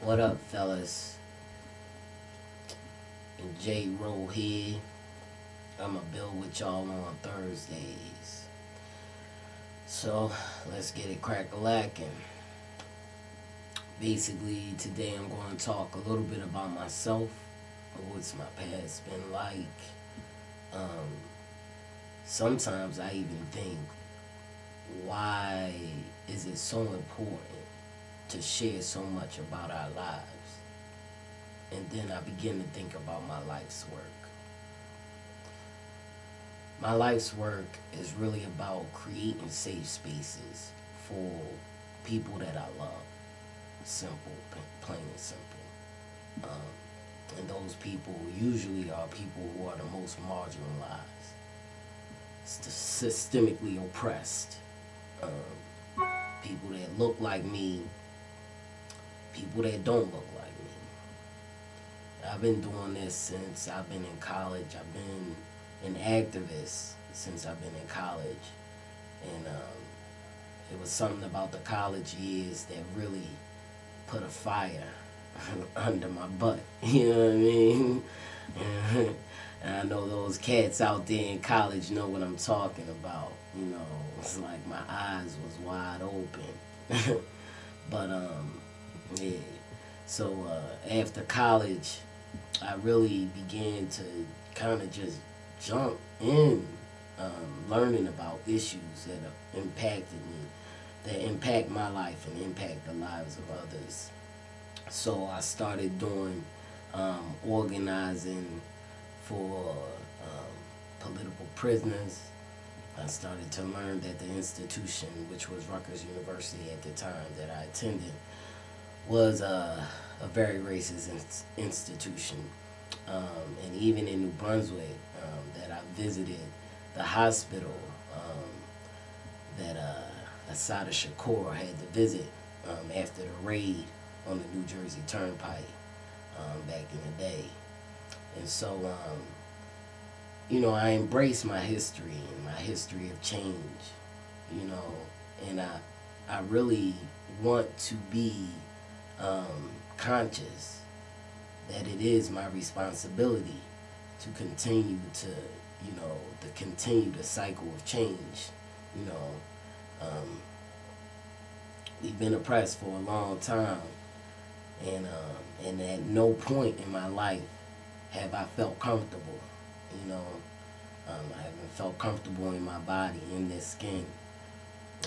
What up, fellas? And JROE here. I'ma build with y'all on Thursdays. So let's get it crack-a-lackin'. Basically, today I'm going to talk a little bit about myself, what's my past been like. Sometimes I even think, why is it so important to share so much about our lives? And then I begin to think about my life's work. My life's work is really about creating safe spaces for people that I love. Simple, plain and simple. And those people usually are people who are the most marginalized, systemically oppressed. People that look like me, people that don't look like me. I've been doing this since I've been in college. I've been an activist since I've been in college. And it was something about the college years that really put a fire under my butt. You know what I mean? And I know those cats out there in college know what I'm talking about. You know, it's like my eyes was wide open. But yeah. So after college, I really began to kind of just jump in, learning about issues that impacted me, that impact my life and impact the lives of others. So I started doing organizing for political prisoners. I started to learn that the institution, which was Rutgers University at the time that I attended, was a very racist institution. And even in New Brunswick, that I visited the hospital that Assata Shakur had to visit after the raid on the New Jersey Turnpike back in the day. And so, you know, I embrace my history and my history of change, you know, and I really want to be conscious that it is my responsibility to continue to, you know, to continue the cycle of change. You know, we've been oppressed for a long time, and at no point in my life have I felt comfortable. You know, I haven't felt comfortable in my body, in this skin.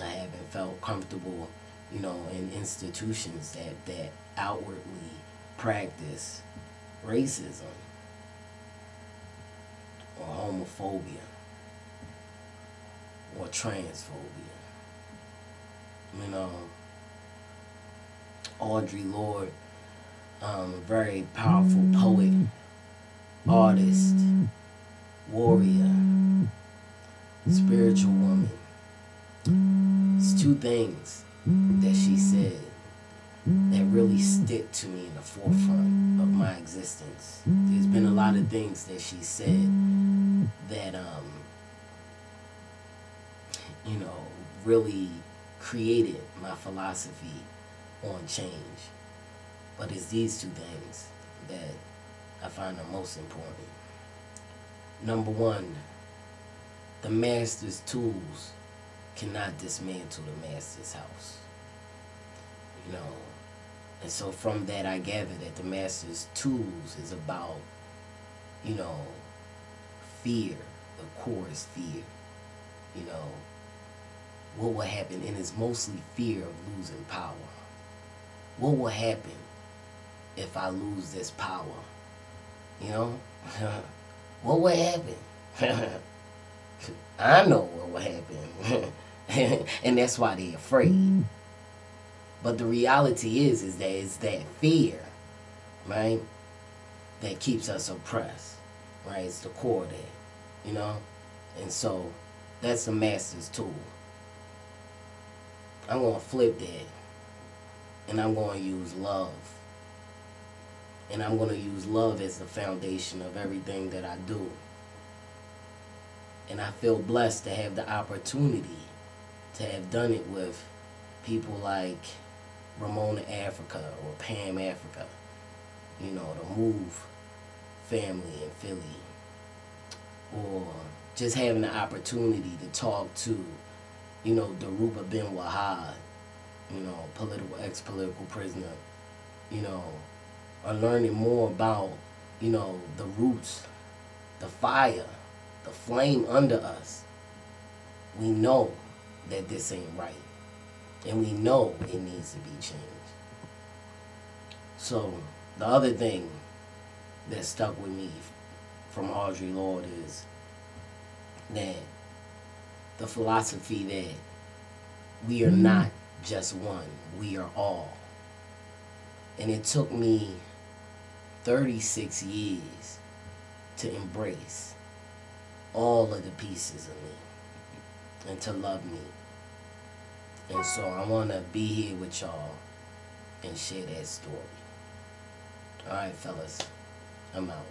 I haven't felt comfortable, you know, in institutions that outwardly practice racism or homophobia or transphobia. You know, Audre Lorde, a very powerful poet, artist, warrior, spiritual woman. It's two things that she said that really stick to me in the forefront of my existence. There's been a lot of things that she said that, you know, really created my philosophy on change. But it's these two things that I find are most important. Number one, the master's tools cannot dismantle the master's house. You know, and so from that I gather that the master's tools is about, you know, fear. The core is fear. You know, what will happen? And it's mostly fear of losing power. What will happen if I lose this power? You know? What will happen? I know what will happen. And that's why they're afraid. But the reality is that it's that fear, right, that keeps us oppressed, right? It's the core there, you know? And so that's the master's tool. I'm going to flip that, and I'm going to use love. And I'm going to use love as the foundation of everything that I do. And I feel blessed to have the opportunity to have done it with people like Ramona Africa or Pam Africa, you know, the Move family in Philly, or just having the opportunity to talk to, you know, Daruba Ben Wahad, you know, ex-political prisoner, you know, or learning more about, you know, the roots, the fire, the flame under us. We know that this ain't right. And we know it needs to be changed. So the other thing that stuck with me from Audre Lorde is that the philosophy that we are not just one, we are all. And it took me 36 years to embrace all of the pieces of me and to love me. And so I want to be here with y'all and share that story. All right, fellas, I'm out.